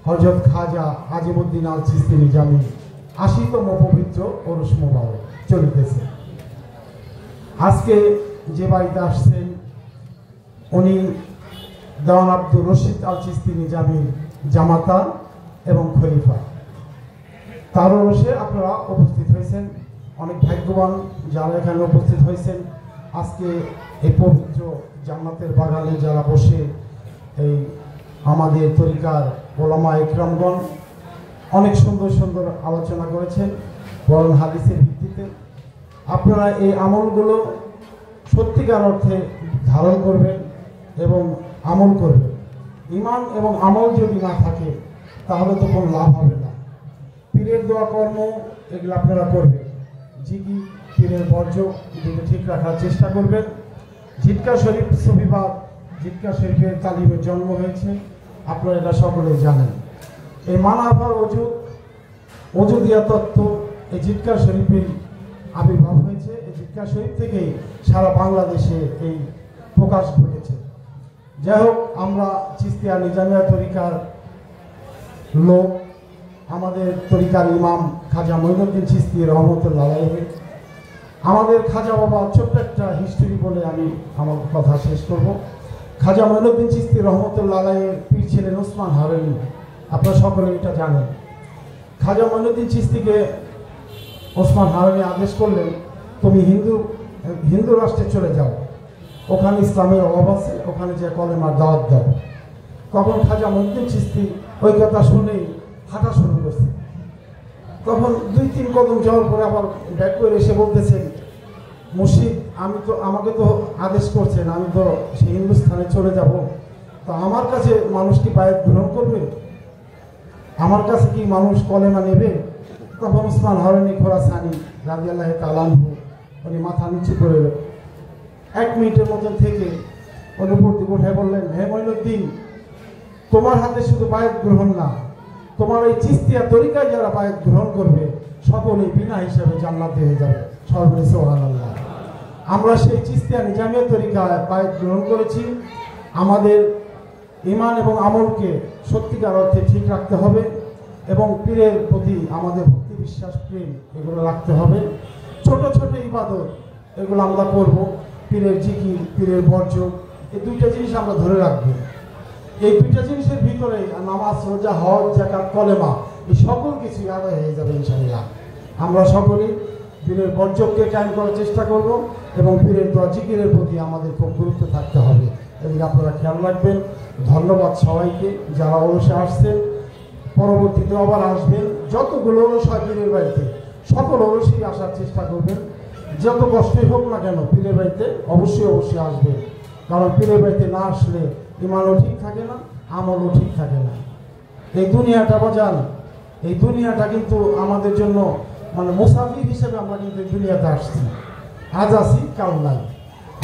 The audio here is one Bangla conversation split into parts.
হযরত খাজা আজিমউদ্দিন আল চিশতি নিজামী ৮০তম পবিত্র ওরস মোবারক চলিতেছে। আজকে যে বাড়িতে আসছেন উনি দেওয়ান আব্দুর রশিদ আল চিশতি নিজামীর জামাতা এবং খলিফা। তার ওরসে আপনারা উপস্থিত হয়েছেন, অনেক ভাগ্যবান যারা এখানে উপস্থিত হয়েছেন। আজকে এই পবিত্র জান্নাতের বাগানে যারা বসে এই আমাদের তরিকার ওলামা ইকরামগণ অনেক সুন্দর সুন্দর আলোচনা করেছেন কোরআন হাদিসের ভিত্তিতে। আপনারা এই আমলগুলো সত্যিকার অর্থে ধারণ করবেন এবং আমল করবেন। ঈমান এবং আমল যদি না থাকে তাহলে তো কোনো লাভ হবে না। পীরের দোয়া কর্ম এগুলো আপনারা করবেন, জিকির পীরের বর্জ্য এগুলো ঠিক রাখার চেষ্টা করবেন। জিটকা শরীফ সফিবাদ জিটকা শরীফের তালিমের জন্ম হয়েছে, আপনারা এটা সকলেই জানেন। এই মানাফার অজুদিয়া তত্ত্ব এই জিটকা শরীফের আবির্ভাব হয়েছে। এই জিটকা শরীফ থেকেই সারা বাংলাদেশে এই প্রকাশ ঘটেছে। যাই হোক, আমরা চিশতিয়া নিজামিয়া তরিকার লোক, আমাদের তরিকার ইমাম খাজা মঈনুদ্দিন চিশতি রহমতুল্লাহ আলাইহি, আমাদের খাজা বাবা ছোট্ট একটা হিস্ট্রি বলে আমি আমার কথা শেষ করব। খাজা মঈনুদ্দিন চিশতি রহমতুল্লাহ আলাইহির পীর ছিলেন ওসমান হারুনি, আপনারা সকলে এটা জানেন। খাজা মঈনুদ্দিন চিশতিকে ওসমান হারুনি আদেশ করলেন, তুমি হিন্দু রাষ্ট্রে চলে যাও, ওখানে ইসলামের অভাব আছে, ওখানে যে কলেমার দাওয়াত দাও। তখন খাজা মঈনুদ্দিন চিশতি ওই কথা শুনেই হাঁটা শুরু করছে। তখন ২-৩ কদম যাওয়ার পরে আবার ব্যাক করে এসে বলতেছেন, মুর্শিদ আমাকে তো আদেশ করছেন, আমি তো সেই হিন্দুস্থানে চলে যাব, তো আমার কাছে মানুষ কি বায়াত গ্রহণ করবে? আমার কাছে কি মানুষ কলেমা নেবে? তখন ওসমান হারুনি খোরাসানি রাদিয়াল্লাহু তাআলা আনহু উনি মাথা নিচু করে ১ মিনিটের মতন থেকে অনুপস্থিত উঠে বললেন, হে মঈনুদ্দিন, তোমার হাতে শুধু বায়াত গ্রহণ না, তোমার এই চিশতিয়া তরিকায় যারা বায়াত গ্রহণ করবে সকলেই বিনা হিসাবে জান্নাতে হয়ে যাবে। সর্বে সুবহানাল্লাহ। আমরা সেই চিশতিয়া নিজামিয়া তরিকায় বায়াত গ্রহণ করেছি। আমাদের ঈমান এবং আমলকে সত্যিকার অর্থে ঠিক রাখতে হবে এবং পীরের প্রতি আমাদের ভক্তি বিশ্বাস প্রেম এগুলো রাখতে হবে। ছোট ছোট ইবাদত এগুলো আমরা করব, পীরের জিকির পীরের বর্জ্য, এই 2টা জিনিস আমরা ধরে রাখবো। এই 2টা জিনিসের ভিতরে নামাজ, রোজা, হজ, যাকাত, কলেমা এই সকল কিছু আদায় হয়ে যাবে ইনশাআল্লাহ। আমরা সকলেই পীরের বর্জ্যকে কায়েম করার চেষ্টা করব এবং পীরের দোয়া জিকিরের প্রতি আমাদের খুব গুরুত্ব থাকতে হবে, এদিকে আপনারা খেয়াল রাখবেন। ধন্যবাদ সবাইকে যারা ওরসে আসছেন, পরবর্তীতে আবার আসবেন। যতগুলো ওরস হয় পীরের বাড়িতে সকল ওরসেই আসার চেষ্টা করবেন, যত কষ্টই হোক না কেন পীরের বাড়িতে অবশ্যই আসবেন। কারণ পীরের বাড়িতে না আসলে ঈমানও ঠিক থাকে না, আমলও ঠিক থাকে না। এই দুনিয়াটা বাজান, এই দুনিয়াটা কিন্তু আমাদের জন্য মানে মুসাফির হিসেবে আমরা কিন্তু এই দুনিয়াতে আসছি, আজ আসি কাল নাই।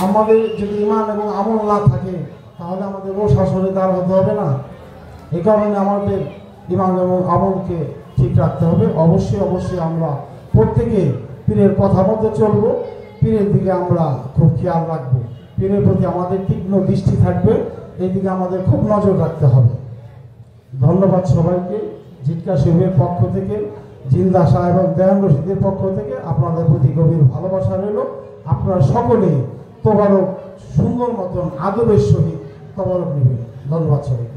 আমাদের যদি ঈমান এবং আমল না থাকে তাহলে আমাদের রোষ আসলে তার হতে হবে না। এই কারণে আমাদের ঈমান এবং আমলকে ঠিক রাখতে হবে। অবশ্যই আমরা প্রত্যেকে পীরের কথা মতো চলবো, পীরের দিকে আমরা খুব খেয়াল রাখবো, পীরের প্রতি আমাদের তীক্ষ্ণ দৃষ্টি থাকবে, এই দিকে আমাদের খুব নজর রাখতে হবে। ধন্যবাদ সবাইকে। জিটকা শরীফের পক্ষ থেকে, জিন্দা শাহ এবং দেওয়ান রশিদের পক্ষ থেকে আপনাদের প্রতি গভীর ভালোবাসা রইল। আপনারা সকলেই তবারক সুন্দর মতন আদবের সহিত তবারক নেবেন। ধন্যবাদ সবাই।